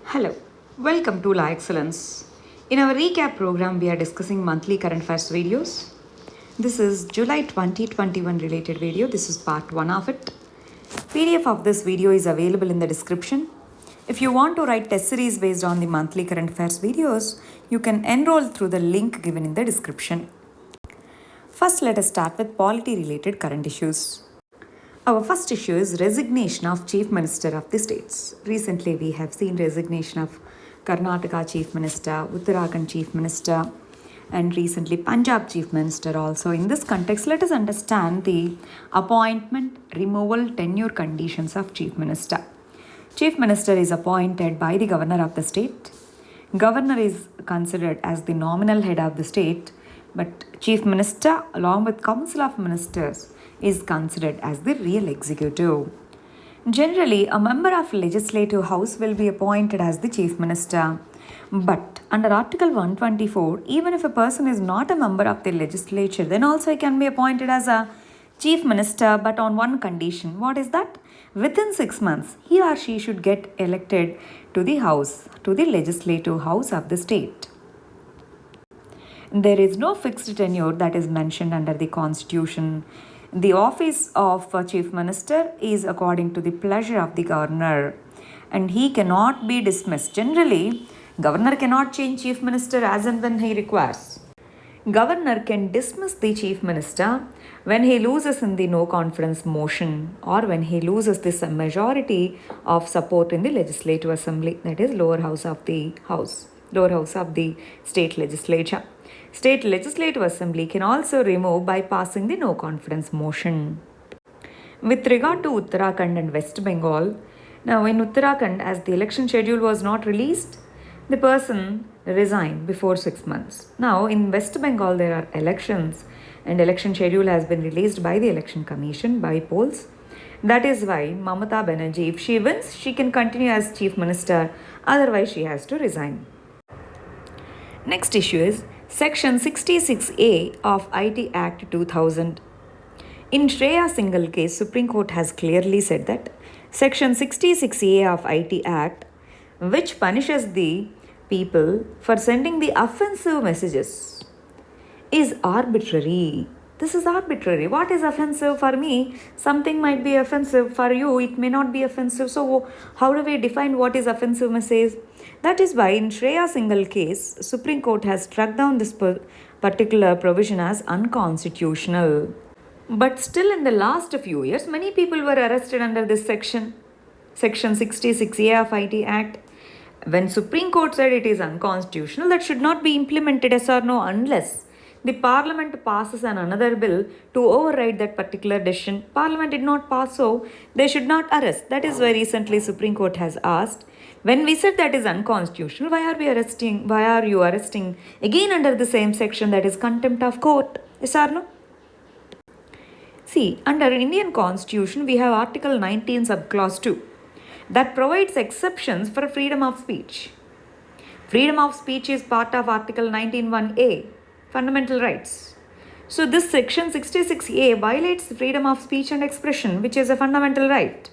Hello, welcome to La Excellence. In our ReCAP program, we are discussing monthly current affairs videos. This is July 2021 related video. This is part 1 of it. PDF of this video is available in the description. If you want to write test series based on the monthly current affairs videos, you can enroll through the link given in the description. First, let us start with polity related current issues. Our first issue is resignation of Chief Minister of the states. Recently, we have seen resignation of Karnataka Chief Minister, Uttarakhand Chief Minister, and recently Punjab Chief Minister also. In this context, let us understand the appointment, removal, tenure conditions of Chief Minister. Chief Minister is appointed by the Governor of the state. Governor is considered as the nominal head of the state, but Chief Minister along with Council of Ministers is considered as the real executive. Generally, a member of legislative house will be appointed as the chief minister. But under Article 124, even if a person is not a member of the legislature, then also he can be appointed as a chief minister, but on one condition. What is that? Within 6 months, he or she should get elected to the house, to the legislative house of the state. There is no fixed tenure that is mentioned under the constitution. The office of Chief Minister is according to the pleasure of the Governor, and he cannot be dismissed. Generally, Governor cannot change Chief Minister as and when he requires. Governor can dismiss the Chief Minister when he loses in the no confidence motion or when he loses this majority of support in the Legislative Assembly, that is lower house of the state legislature. State Legislative Assembly can also remove by passing the no confidence motion. With regard to Uttarakhand and West Bengal, now in Uttarakhand, as the election schedule was not released, the person resigned before 6 months. Now in West Bengal there are elections and election schedule has been released by the Election Commission by polls. That is why Mamata Banerjee, if she wins, she can continue as Chief Minister, otherwise she has to resign. Next issue is Section 66A of IT Act 2000. In Shreya Singhal case, Supreme Court has clearly said that Section 66A of IT Act, which punishes the people for sending the offensive messages, is arbitrary. This is arbitrary. What is offensive for me? Something might be offensive for you. It may not be offensive. So how do we define what is offensive message? That is why in Shreya Singhal case, Supreme Court has struck down this particular provision as unconstitutional. But still in the last few years, many people were arrested under this section 66A of IT Act. When Supreme Court said it is unconstitutional, that should not be implemented, yes or no, unless the Parliament passes another bill to override that particular decision. Parliament did not pass, so they should not arrest. That is why recently Supreme Court has asked, when we said that is unconstitutional, why are you arresting again under the same section, that is contempt of court? Yes or no? See, under Indian Constitution, we have Article 19 subclause 2 that provides exceptions for freedom of speech. Freedom of speech is part of Article 19(1)(a), fundamental rights. So this section 66A violates freedom of speech and expression, which is a fundamental right.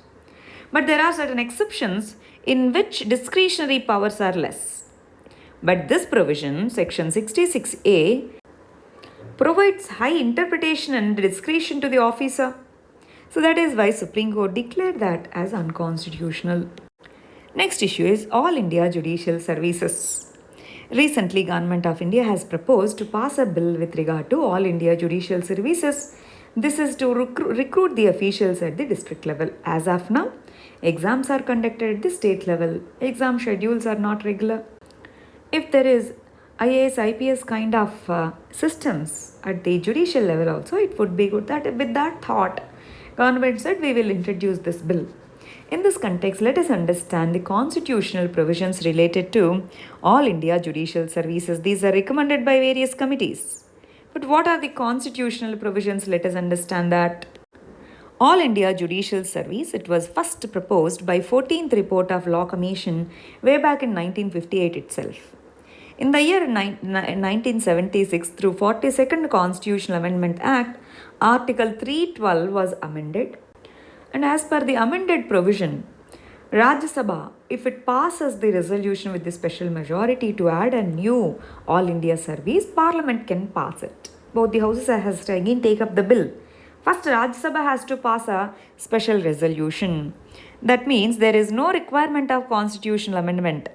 But there are certain exceptions in which discretionary powers are less. But this provision, section 66A, provides high interpretation and discretion to the officer. So that is why Supreme Court declared that as unconstitutional. Next issue is All India Judicial Services. Recently, Government of India has proposed to pass a bill with regard to All India Judicial Services. This is to recruit the officials at the district level. As of now, exams are conducted at the state level. Exam schedules are not regular. If there is IAS, IPS kind of systems at the judicial level also, it would be good. That with that thought, government said we will introduce this bill. In this context, let us understand the constitutional provisions related to All India Judicial Services. These are recommended by various committees. But what are the constitutional provisions? Let us understand that. All India Judicial Service, it was first proposed by 14th Report of Law Commission way back in 1958 itself. In the year 1976, through 42nd Constitutional Amendment Act, Article 312 was amended. And as per the amended provision, Rajya Sabha, if it passes the resolution with the special majority to add a new All India service, Parliament can pass it. Both the houses has to again take up the bill. First, Rajya Sabha has to pass a special resolution. That means there is no requirement of constitutional amendment.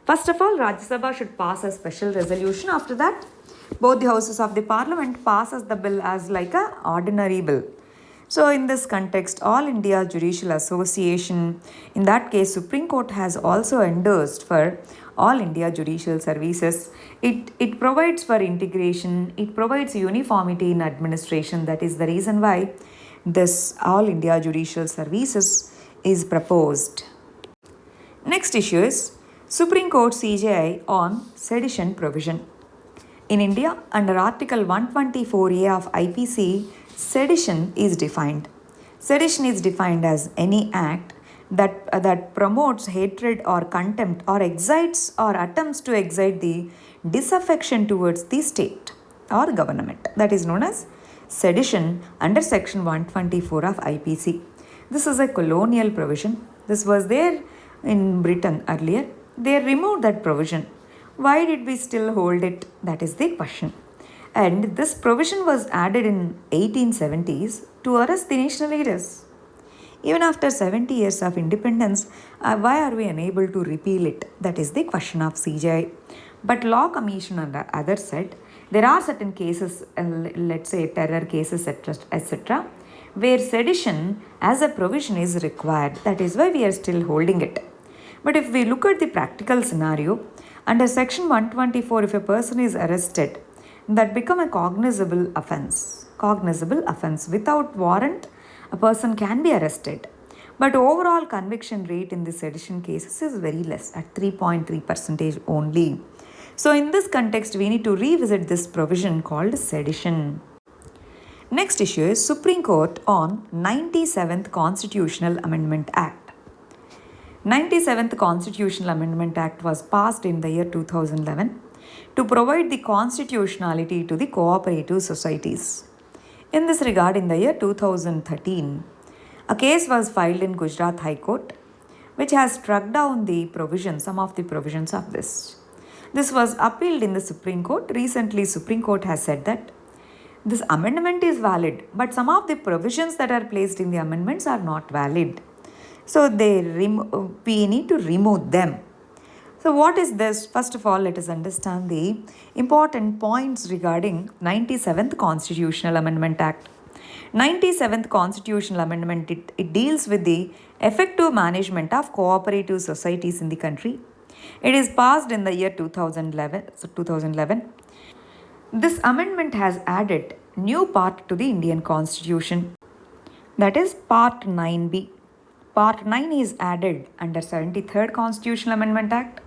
First of all, Rajya Sabha should pass a special resolution. After that, both the houses of the Parliament passes the bill as like a ordinary bill. So in this context, All India Judicial Association, in that case, Supreme Court has also endorsed for All India Judicial Services. It provides for integration, it provides uniformity in administration. That is the reason why this All India Judicial Services is proposed. Next issue is Supreme Court CJI on sedition provision. In India, under Article 124A of IPC, sedition is defined. Sedition is defined as any act that promotes hatred or contempt or excites or attempts to excite the disaffection towards the state or government. That is known as sedition under Section 124 of IPC. This is a colonial provision. This was there in Britain earlier. They removed that provision. Why did we still hold it? That is the question. And this provision was added in 1870s to arrest the national leaders. Even after 70 years of independence, why are we unable to repeal it? That is the question of CJI. But Law Commission on the other side, there are certain cases, let's say terror cases, etc., where sedition as a provision is required. That is why we are still holding it. But if we look at the practical scenario, under Section 124, if a person is arrested, that become a cognizable offence. Cognizable offence. Without warrant, a person can be arrested. But overall conviction rate in the sedition cases is very less, at 3.3% only. So in this context, we need to revisit this provision called sedition. Next issue is Supreme Court on 97th Constitutional Amendment Act. 97th Constitutional Amendment Act was passed in the year 2011 to provide the constitutionality to the cooperative societies. In this regard, in the year 2013, a case was filed in Gujarat High Court which has struck down the provisions, some of the provisions of this. This was appealed in the Supreme Court. Recently, Supreme Court has said that this amendment is valid, but some of the provisions that are placed in the amendments are not valid. So we need to remove them. So what is this? First of all, let us understand the important points regarding 97th Constitutional Amendment Act. 97th Constitutional Amendment, it deals with the effective management of cooperative societies in the country. It is passed in the year 2011. This amendment has added new part to the Indian Constitution, that is Part 9B. Part 9 is added under 73rd Constitutional Amendment Act,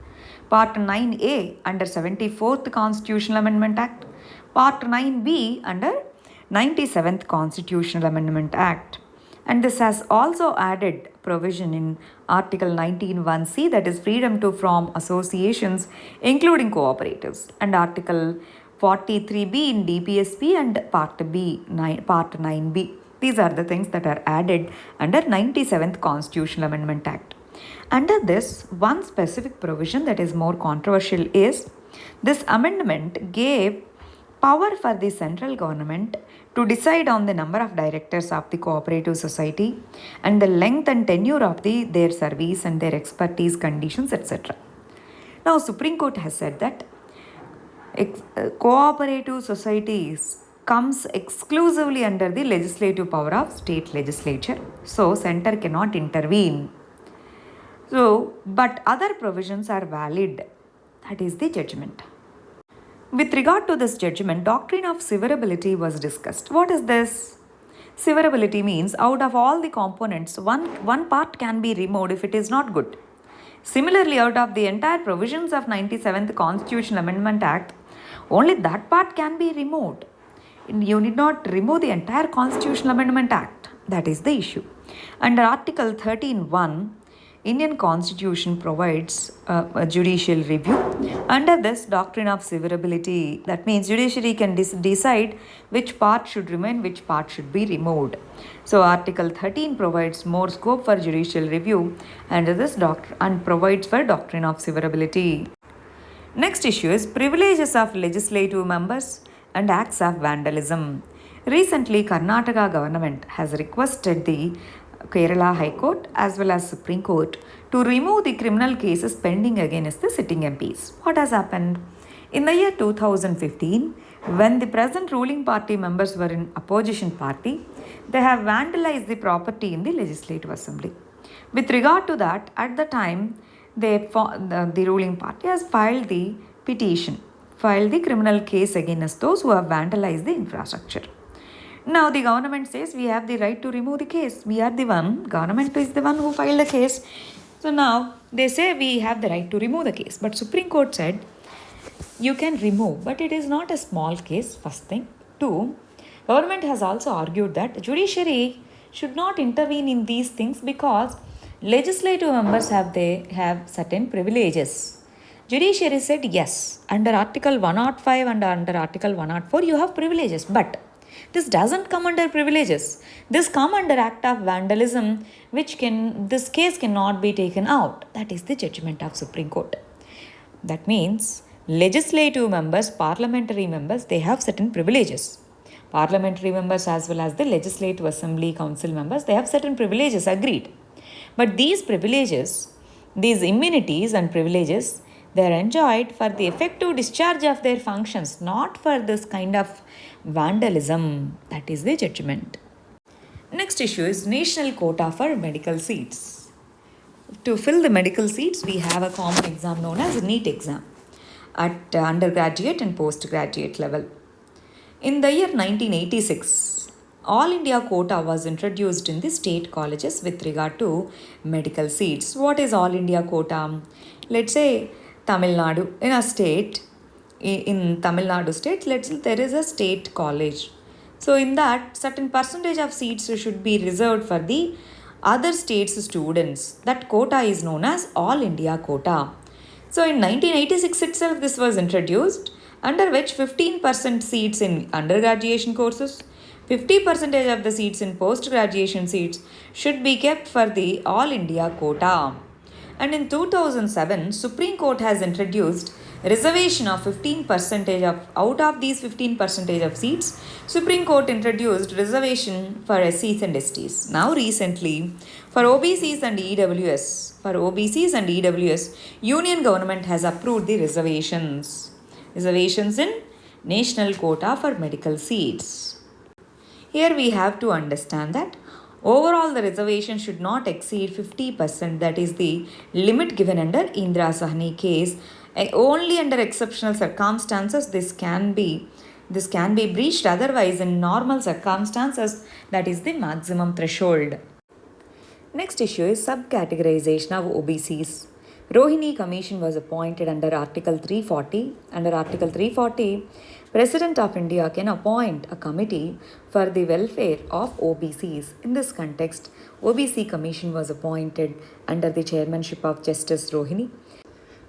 Part 9A under 74th Constitutional Amendment Act, Part 9B under 97th Constitutional Amendment Act. And this has also added provision in Article 19(1)(c), that is freedom to form associations including cooperatives, and Article 43B in DPSP and Part 9B. These are the things that are added under 97th Constitutional Amendment Act. Under this, one specific provision that is more controversial is this amendment gave power for the central government to decide on the number of directors of the cooperative society and the length and tenure of their service and their expertise conditions, etc. Now, Supreme Court has said that cooperative societies comes exclusively under the legislative power of state legislature. So, center cannot intervene. So, but other provisions are valid. That is the judgment. With regard to this judgment, doctrine of severability was discussed. What is this? Severability means out of all the components, one part can be removed if it is not good. Similarly, out of the entire provisions of 97th Constitutional Amendment Act, only that part can be removed. You need not remove the entire Constitutional Amendment Act. That is the issue. Under Article 13(1), Indian Constitution provides a judicial review. Under this doctrine of severability, that means judiciary can decide which part should remain, which part should be removed. So Article 13 provides more scope for judicial review under this doctrine and provides for doctrine of severability. Next issue is privileges of legislative members and acts of vandalism. Recently, Karnataka government has requested the Kerala High Court as well as Supreme Court to remove the criminal cases pending against the sitting MPs. What has happened? In the year 2015, when the present ruling party members were in opposition party, they have vandalized the property in the Legislative Assembly. With regard to that, at the time, the ruling party has filed the petition, filed the criminal case against those who have vandalized the infrastructure. Now the government says we have the right to remove the case. We are the one, government is the one who filed the case. So now they say we have the right to remove the case. But Supreme Court said you can remove, but it is not a small case, first thing. Two, government has also argued that judiciary should not intervene in these things because legislative members have certain privileges. Judiciary said yes, under Article 105 and under Article 104 you have privileges, but this doesn't come under privileges. This come under act of vandalism, this case cannot be taken out. That is the judgment of Supreme Court. That means legislative members, parliamentary members, they have certain privileges. Parliamentary members as well as the Legislative Assembly Council members, they have certain privileges, agreed. But these privileges, these immunities and privileges, they are enjoyed for the effective discharge of their functions, not for this kind of vandalism. That is the judgment. Next issue is national quota for medical seats. To fill the medical seats, we have a common exam known as NEET exam at undergraduate and postgraduate level. In the year 1986, All India quota was introduced in the state colleges with regard to medical seats. What is All India quota? Let's say Tamil Nadu, in a state, in Tamil Nadu state, there is a state college. So in that, certain percentage of seats should be reserved for the other states' students. That quota is known as All India quota. So in 1986 itself, this was introduced, under which 15% seats in undergraduation courses, 50% of the seats in post-graduation seats should be kept for the All India quota. And in 2007, Supreme Court has introduced reservation of 15% out of these 15% of seats. Supreme Court introduced reservation for SCs and STs. Now recently, for OBCs and EWS, Union government has approved the reservations in national quota for medical seats. Here we have to understand that overall the reservation should not exceed 50%, that is the limit given under Indira Sahni case. Only under exceptional circumstances this can be breached, otherwise in normal circumstances that is the maximum threshold. Next issue is subcategorization of OBCs. Rohini Commission was appointed under Article 340. Under Article 340, President of India can appoint a committee for the welfare of OBCs. In this context, OBC Commission was appointed under the chairmanship of Justice Rohini.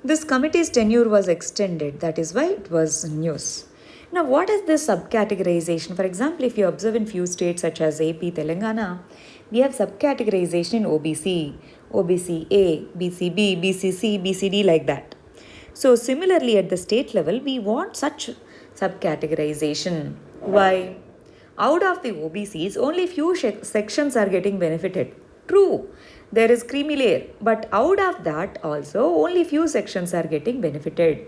This committee's tenure was extended, that is why it was news. Now, what is this subcategorization? For example, if you observe in few states such as AP, Telangana, we have subcategorization in OBC, OBC A, BCB, BCC, BCD, like that. So similarly at the state level, we want such subcategorization. Why? Out of the OBCs, only few sections are getting benefited. True, there is creamy layer, but out of that also only few sections are getting benefited.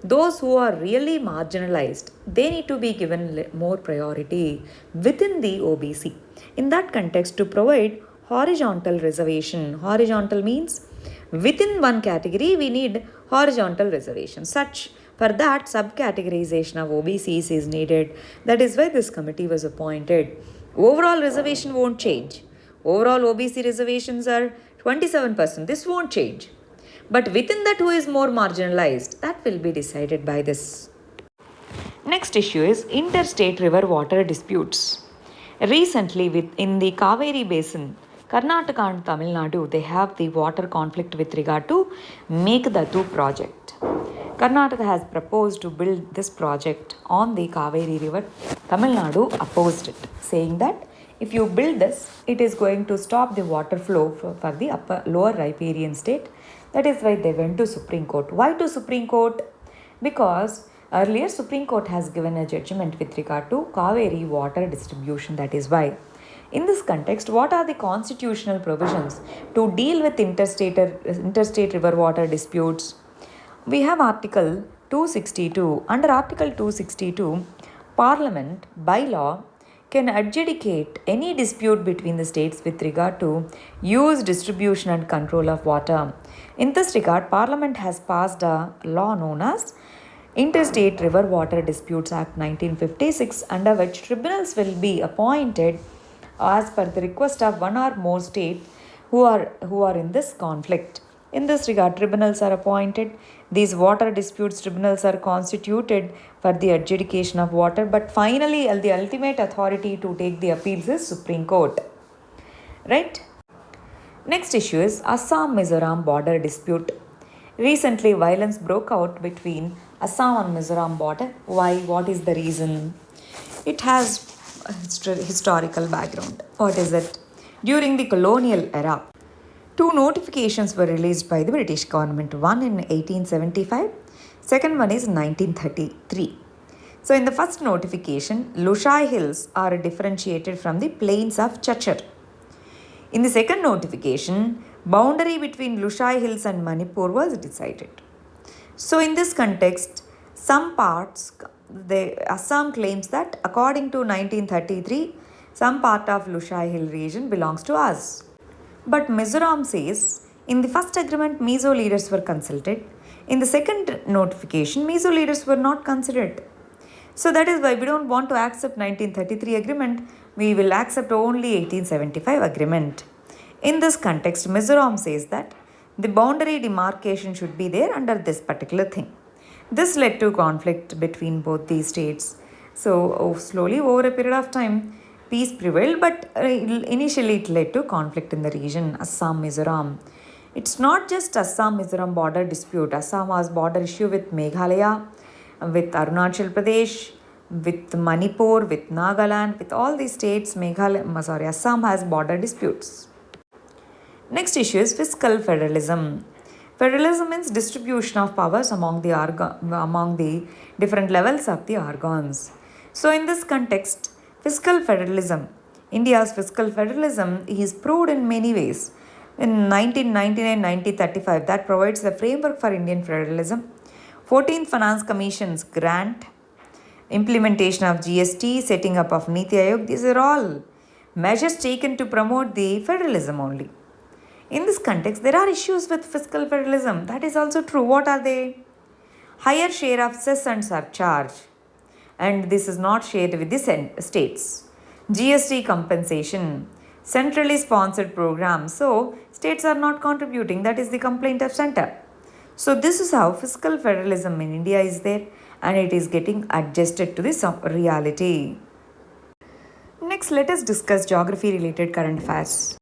Those who are really marginalized, they need to be given more priority within the OBC. In that context, to provide horizontal reservation. Horizontal means within one category we need horizontal reservation. For that, subcategorization of OBCs is needed. That is why this committee was appointed. Overall reservation won't change. Overall OBC reservations are 27%. This won't change. But within that, who is more marginalized, that will be decided by this. Next issue is interstate river water disputes. Recently, in the Kaveri Basin, Karnataka and Tamil Nadu, they have the water conflict with regard to Meghdatu project. Karnataka has proposed to build this project on the Kaveri river. Tamil Nadu opposed it, saying that if you build this, it is going to stop the water flow for the lower riparian state. That is why they went to Supreme Court. Why to Supreme Court? Because earlier Supreme Court has given a judgment with regard to Kaveri water distribution. That is why. In this context, what are the constitutional provisions to deal with interstate river water disputes? We have Article 262. Under Article 262, Parliament, by law, can adjudicate any dispute between the states with regard to use, distribution and control of water. In this regard, Parliament has passed a law known as Interstate River Water Disputes Act 1956, under which tribunals will be appointed as per the request of one or more states who are in this conflict. In this regard, tribunals are appointed. These water disputes tribunals are constituted for the adjudication of water, but finally the ultimate authority to take the appeals is Supreme Court. Right? Next issue is Assam-Mizoram border dispute. Recently, violence broke out between Assam and Mizoram border. Why? What is the reason? It has a historical background. What is it? During the colonial era, two notifications were released by the British government. One in 1875, second one is 1933. So in the first notification, Lushai Hills are differentiated from the plains of Chachar. In the second notification, boundary between Lushai Hills and Manipur was decided. So in this context, some parts, Assam claims that according to 1933, some part of Lushai Hill region belongs to us. But Mizoram says, in the first agreement, Mizo leaders were consulted. In the second notification, Mizo leaders were not considered. So that is why we don't want to accept 1933 agreement. We will accept only 1875 agreement. In this context, Mizoram says that the boundary demarcation should be there under this particular thing. This led to conflict between both these states. So slowly over a period of time, peace prevailed, but initially it led to conflict in the region, Assam-Mizoram. It's not just Assam-Mizoram border dispute. Assam has border issue with Meghalaya, with Arunachal Pradesh, with Manipur, with Nagaland, with all these states, Assam has border disputes. Next issue is fiscal federalism. Federalism means distribution of powers among the different levels of the organs. So in this context, fiscal federalism, India's fiscal federalism is proved in many ways. In 1999-1935, that provides the framework for Indian federalism. 14th Finance Commission's grant, implementation of GST, setting up of Niti Aayog, these are all measures taken to promote the federalism only. In this context, there are issues with fiscal federalism. That is also true. What are they? Higher share of cess and surcharge. And this is not shared with the states. GST compensation. Centrally sponsored programs. So, states are not contributing. That is the complaint of center. So, this is how fiscal federalism in India is there. And it is getting adjusted to this reality. Next, let us discuss geography-related current affairs.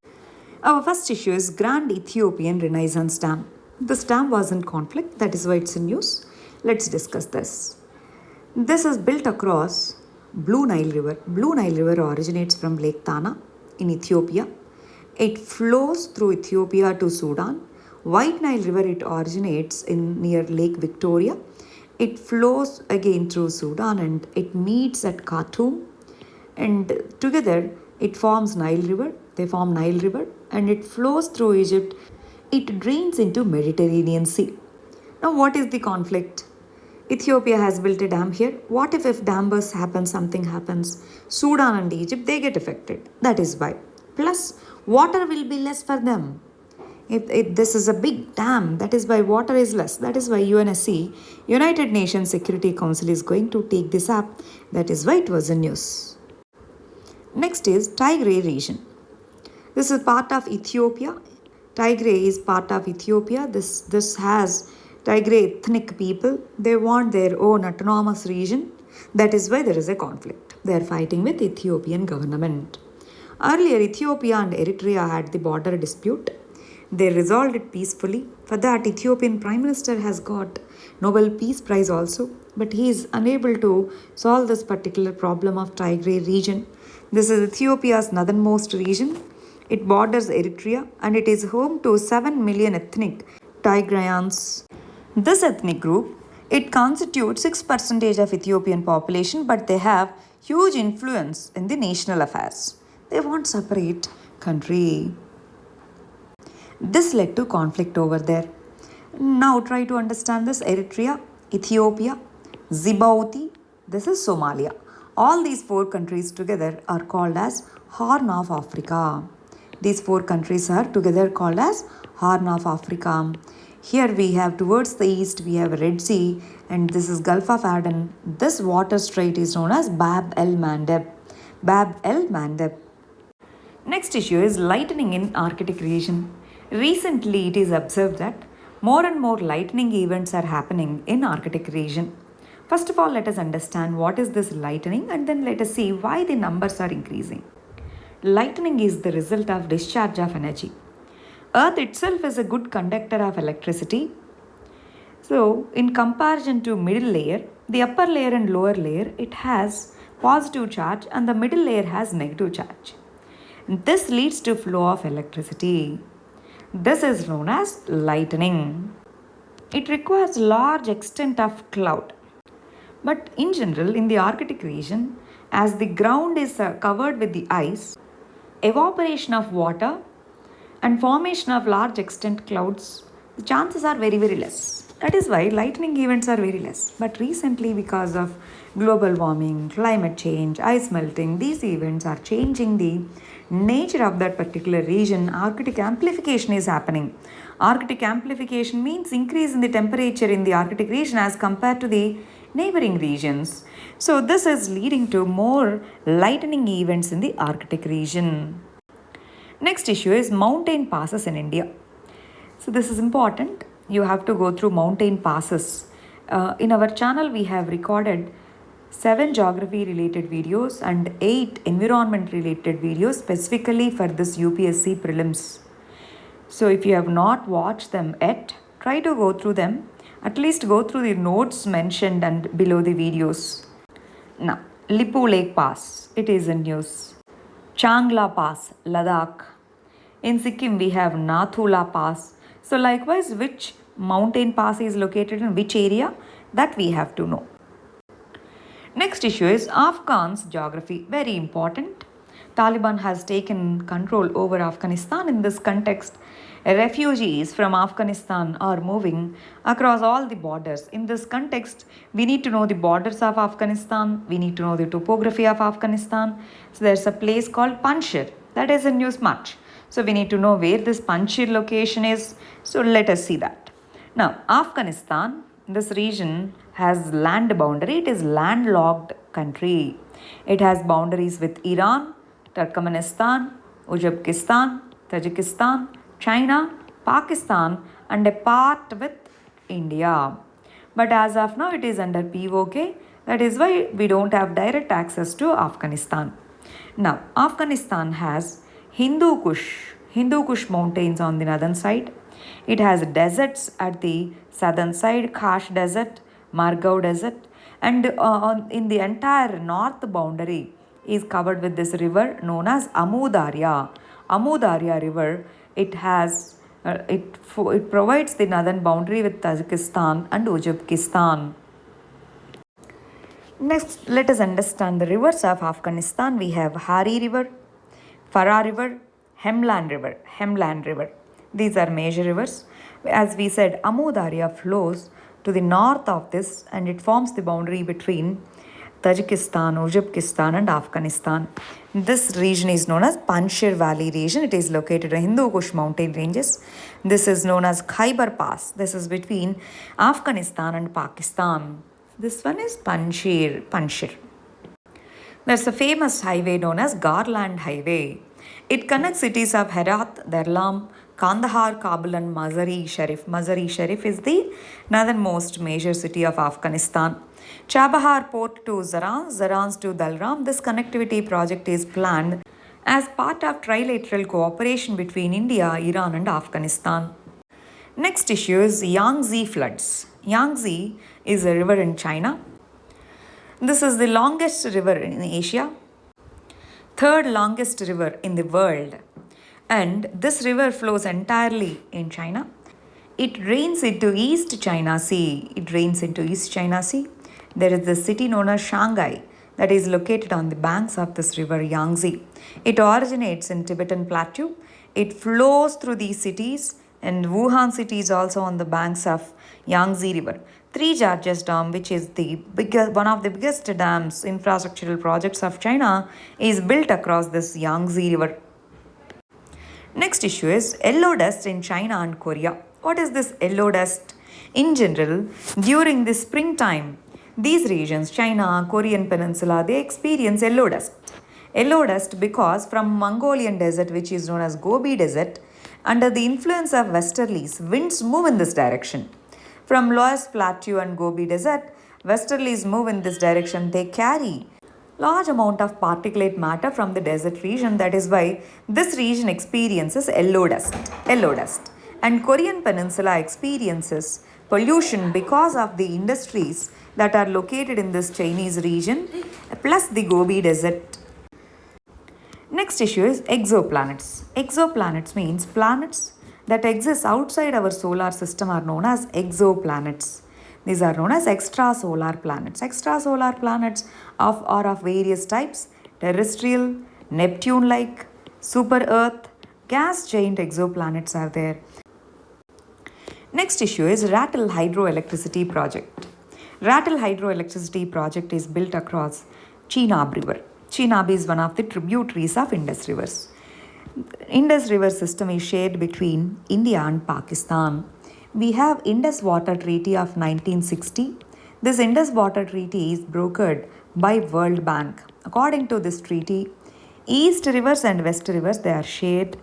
Our first issue is Grand Ethiopian Renaissance Dam. This dam was in conflict, that is why it's in news. Let's discuss this. This is built across Blue Nile River. Blue Nile River originates from Lake Tana in Ethiopia. It flows through Ethiopia to Sudan. White Nile River, it originates near Lake Victoria. It flows again through Sudan and it meets at Khartoum. And together it forms Nile River. They form Nile River and it flows through Egypt. It drains into Mediterranean Sea. Now what is the conflict? Ethiopia has built a dam here. What if dam burst happens, something happens? Sudan and Egypt, they get affected. That is why. Plus, water will be less for them. If this is a big dam, that is why water is less. That is why UNSC, United Nations Security Council, is going to take this up. That is why it was in news. Next is Tigray region. This is part of Ethiopia. Tigray is part of Ethiopia. This has Tigray ethnic people. They want their own autonomous region. That is why there is a conflict. They are fighting with Ethiopian government. Earlier, Ethiopia and Eritrea had the border dispute. They resolved it peacefully. For that, Ethiopian Prime Minister has got Nobel Peace Prize also, but he is unable to solve this particular problem of Tigray region. This is Ethiopia's northernmost region. It borders Eritrea and it is home to 7 million ethnic Tigrayans. This ethnic group, it constitutes 6% of Ethiopian population, but they have huge influence in the national affairs. They want separate country. This led to conflict over there. Now try to understand this. Eritrea, Ethiopia, Djibouti, this is Somalia. All these four countries together are called as Horn of Africa. These four countries are together called as Horn of Africa. Here we have towards the east we have Red Sea and this is Gulf of Aden. This water strait is known as Bab el Mandeb. Bab el Mandeb. Next issue is lightning in Arctic region. Recently it is observed that more and more lightning events are happening in Arctic region. First of all, let us understand what is this lightning and then let us see why the numbers are increasing. Lightning is the result of discharge of energy. Earth itself is a good conductor of electricity. So, in comparison to middle layer, the upper layer and lower layer, it has positive charge and the middle layer has negative charge. This leads to flow of electricity. This is known as lightning. It requires large extent of cloud. But in general, in the Arctic region, as the ground is covered with the ice, evaporation of water and formation of large extent clouds, the chances are very, very less. That is why lightning events are very less. But recently, because of global warming, climate change, ice melting, these events are changing the nature of that particular region. Arctic amplification is happening. Arctic amplification means increase in the temperature in the Arctic region as compared to the neighboring regions. So this is leading to more lightning events in the Arctic region. Next issue is mountain passes in India. So this is important. You have to go through mountain passes. In our channel, we have recorded 7 geography related videos and 8 environment related videos specifically for this UPSC prelims. So if you have not watched them yet, try to go through them. At least go through the notes mentioned and below the videos. Now, Lipu Lake Pass, it is in news. Changla Pass, Ladakh. In Sikkim, we have Nathula Pass. So likewise, which mountain pass is located in which area, that we have to know. Next issue is Afghan's geography, very important. Taliban has taken control over Afghanistan. In this context, refugees from Afghanistan are moving across all the borders. In this context, we need to know the borders of Afghanistan. We need to know the topography of Afghanistan. So there's a place called Panjshir that is in news much. So we need to know where this Panjshir location is. So let us see that. Now, Afghanistan, this region has land boundary. It is landlocked country. It has boundaries with Iran, Turkmenistan, Uzbekistan, Tajikistan, China, Pakistan and a part with India. But as of now, it is under POK. That is why we don't have direct access to Afghanistan. Now, Afghanistan has Hindu Kush mountains on the northern side. It has deserts at the southern side, Khash Desert, Margao Desert, and in the entire north boundary is covered with this river known as Amu Darya. Amu Darya river, it has it provides the northern boundary with Tajikistan and Uzbekistan. Next, let us understand the rivers of Afghanistan. We have Hari River, Farah River, Hemlan River. These are major rivers. As we said, Amu Darya flows to the north of this and it forms the boundary between Tajikistan, Uzbekistan and Afghanistan. This region is known as Panjshir Valley region. It is located in Hindu Kush mountain ranges. This is known as Khyber Pass. This is between Afghanistan and Pakistan. This one is Panjshir. There's a famous highway known as Garland Highway. It connects cities of Herat, Darlam, Kandahar, Kabul and Mazar-e Sharif. Mazar-e Sharif is the northernmost major city of Afghanistan. Chabahar port to Zaran to Dalram. This connectivity project is planned as part of trilateral cooperation between India, Iran, and Afghanistan. Next issue is Yangtze floods. Yangtze is a river in China. This is the longest river in Asia, third longest river in the world, and this river flows entirely in China. It drains into East China Sea. There is the city known as Shanghai that is located on the banks of this river Yangtze. It originates in Tibetan Plateau. It flows through these cities, and Wuhan city is also on the banks of Yangtze River. Three Gorges Dam, which is one of the biggest dams infrastructural projects of China, is built across this Yangtze River. Next issue is yellow dust in China and Korea. What is this yellow dust? In general, during the springtime, these regions, China, Korean Peninsula, they experience yellow dust. Yellow dust because from Mongolian desert, which is known as Gobi Desert, under the influence of westerlies, winds move in this direction. From Loess Plateau and Gobi Desert, westerlies move in this direction. They carry large amount of particulate matter from the desert region. That is why this region experiences yellow dust. And Korean Peninsula experiences pollution because of the industries that are located in this Chinese region plus the Gobi Desert. Next issue is exoplanets. Exoplanets means planets that exist outside our solar system are known as exoplanets. These are known as extrasolar planets. Extrasolar planets are of various types: terrestrial, Neptune-like, super-Earth, gas-giant exoplanets are there. Next issue is Rattle Hydroelectricity Project. Rattle Hydroelectricity Project is built across Chenab River. Chenab is one of the tributaries of Indus rivers. Indus River system is shared between India and Pakistan. We have Indus Water Treaty of 1960. This Indus Water Treaty is brokered by World Bank. According to this treaty, East rivers and West rivers, they are shared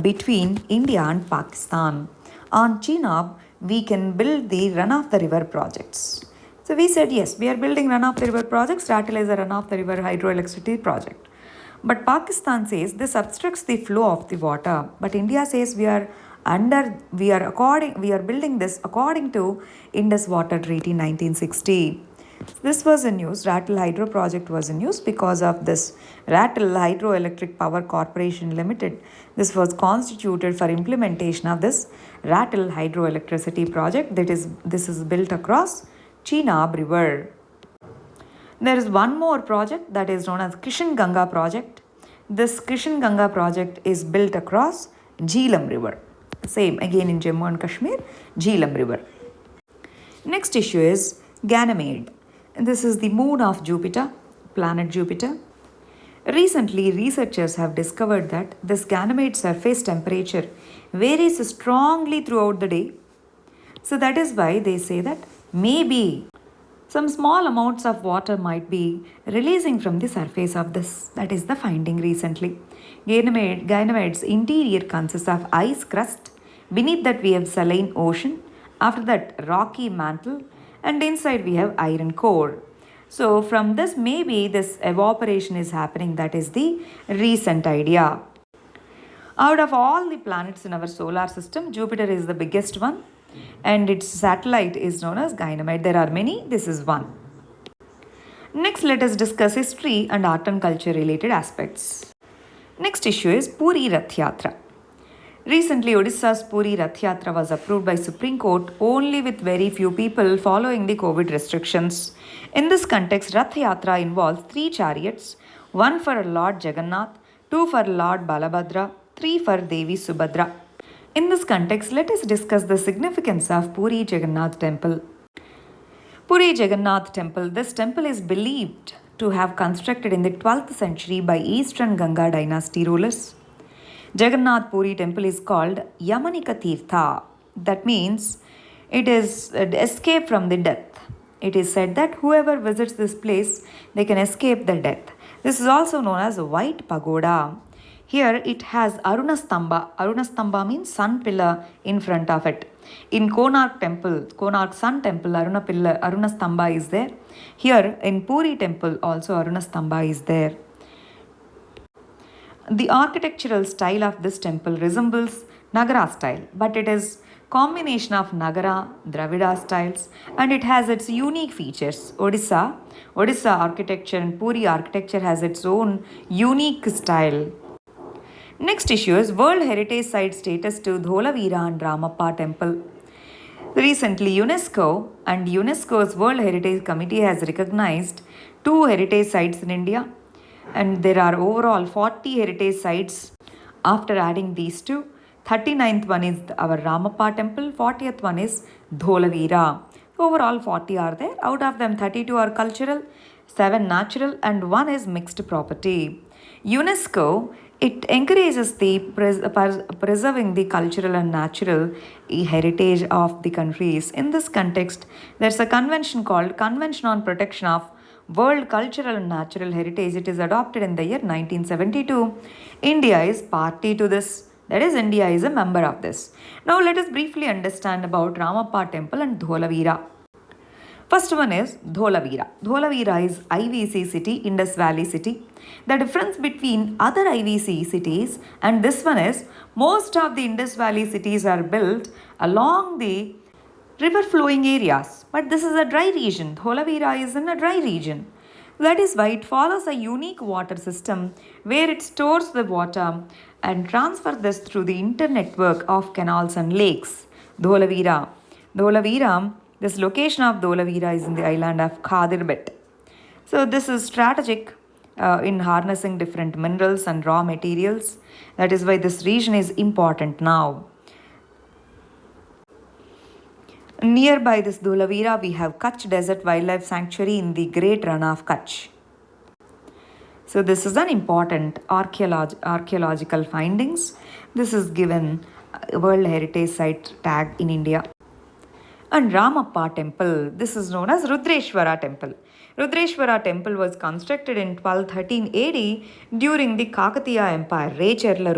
between India and Pakistan. On Chenab, we can build the run-of-the-river projects. So we said, yes, we are building run-of-the-river projects. Rattle is a run-of-the-river hydroelectricity project. But Pakistan says this obstructs the flow of the water. But India says we are building this according to Indus Water Treaty 1960. This was in news. Rattle Hydro project was in news because of this Rattle Hydroelectric Power Corporation Limited. This was constituted for implementation of this Rattle Hydroelectricity project. This is built across Chenab River. There is one more project that is known as Kishan Ganga project. This Kishan Ganga project is built across Jhelum River. Same again in Jammu and Kashmir, Jhelum River. Next issue is Ganymede. This is the moon of Jupiter, planet Jupiter. Recently, researchers have discovered that this Ganymede surface temperature varies strongly throughout the day. So that is why they say that maybe some small amounts of water might be releasing from the surface of this. That is the finding recently. Ganymede's interior consists of ice crust. Beneath that we have saline ocean. After that rocky mantle. And inside we have iron core. So from this maybe this evaporation is happening. That is the recent idea. Out of all the planets in our solar system, Jupiter is the biggest one. And its satellite is known as Ganymede. There are many, this is one. Next, let us discuss history and art and culture related aspects. Next issue is Puri Rath Yatra. Recently, Odisha's Puri Rath Yatra was approved by Supreme Court only with very few people following the COVID restrictions. In this context, Rath Yatra involves 3 chariots, 1 for Lord Jagannath, 2 for Lord Balabhadra, 3 for Devi Subhadra. In this context, let us discuss the significance of Puri Jagannath Temple. Puri Jagannath Temple. This temple is believed to have constructed in the 12th century by Eastern Ganga dynasty rulers. Jagannath Puri Temple is called Yamanika Tirtha. That means it is an escape from the death. It is said that whoever visits this place, they can escape the death. This is also known as White Pagoda. Here it has Arunastamba. Arunastamba means sun pillar in front of it. In Konark temple, Konark sun temple, Arunastamba is there. Here in Puri temple also Arunastamba is there. The architectural style of this temple resembles Nagara style, but it is combination of Nagara, Dravida styles, and it has its unique features. Odisha architecture and Puri architecture has its own unique style. Next issue is World Heritage Site status to Dholavira and Ramappa Temple. Recently, UNESCO and UNESCO's World Heritage Committee has recognized 2 heritage sites in India, and there are overall 40 heritage sites after adding these two. 39th one is our Ramappa temple, 40th one is Dholavira. Overall 40 are there. Out of them 32 are cultural, 7 natural and 1 is mixed property. UNESCO, it encourages the preserving the cultural and natural heritage of the countries. In this context, there's a convention called Convention on Protection of World Cultural and Natural Heritage. It is adopted in the year 1972. India is party to this. That is, India is a member of this. Now let us briefly understand about Ramappa temple and Dholavira. First one is Dholavira. Dholavira is IVC city, Indus Valley city. The difference between other IVC cities and this one is most of the Indus Valley cities are built along the river flowing areas, but this is a dry region. Dholavira is in a dry region. That is why it follows a unique water system where it stores the water and transfers this through the internetwork of canals and lakes. Dholavira, this location of Dholavira is in the island of Khadir. So this is strategic in harnessing different minerals and raw materials. That is why this region is important now. Nearby this Dholavira, we have Kutch Desert Wildlife Sanctuary in the Great Run of Kutch. So this is an important archaeological findings. This is given World Heritage Site tag in India. And Ramappa temple, this is known as Rudreshwara temple. Rudreshwara temple was constructed in 1213 AD during the Kakatiya Empire, Recherla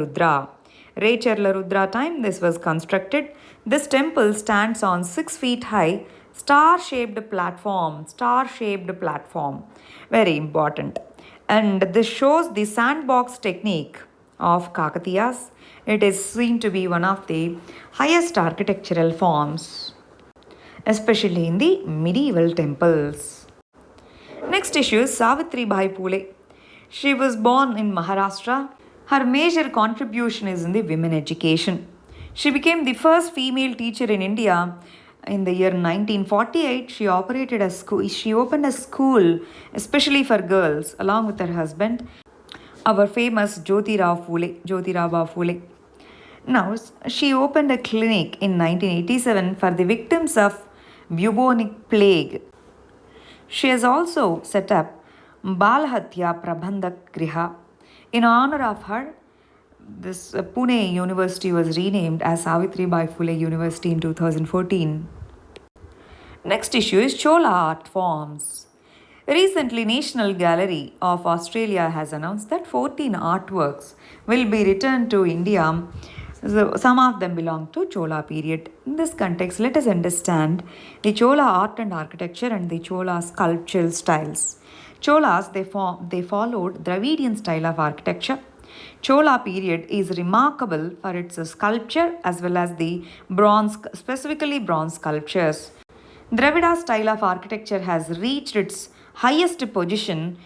Rudra time this was constructed. This temple stands on 6 feet high, star-shaped platform. Very important. And this shows the sandbox technique of Kakatiyas. It is seen to be one of the highest architectural forms, especially in the medieval temples. Next issue is Savitribai Phule. She was born in Maharashtra. Her major contribution is in the women education. She became the first female teacher in India. In the year 1948, she opened a school especially for girls along with her husband, our famous Jyotirao Phule. Now, she opened a clinic in 1987 for the victims of bubonic plague. She has also set up Balhatya Prabandhak Griha. In honor of her, this Pune University was renamed as Savitribai Phule University in 2014. Next issue is Chola art forms. Recently, National Gallery of Australia has announced that 14 artworks will be returned to India. So, some of them belong to Chola period. In this context, let us understand the Chola art and architecture and the Chola sculptural styles. Cholas, they followed Dravidian style of architecture. Chola period is remarkable for its sculpture as well as the specifically bronze sculptures. Dravida style of architecture has reached its highest position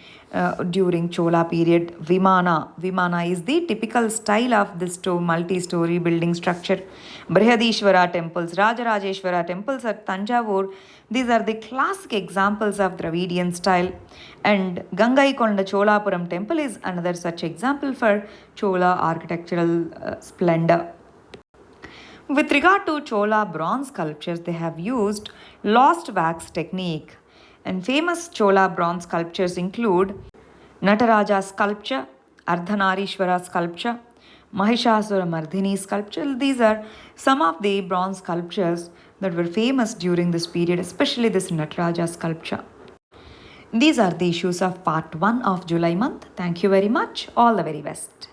during Chola period. Vimana is the typical style of this multi-story building structure. Brihadishwara temples, Rajarajeshwara temples at Tanjavur, these are the classic examples of Dravidian style. And Gangaikonda Cholapuram temple is another such example for Chola architectural splendor. With regard to Chola bronze sculptures, they have used lost wax technique. And famous Chola bronze sculptures include Nataraja sculpture, Ardhanarishwara sculpture, Mahishasura Mardhini sculpture. These are some of the bronze sculptures that were famous during this period, especially this Nataraja sculpture. These are the issues of part 1 of July month. Thank you very much. All the very best.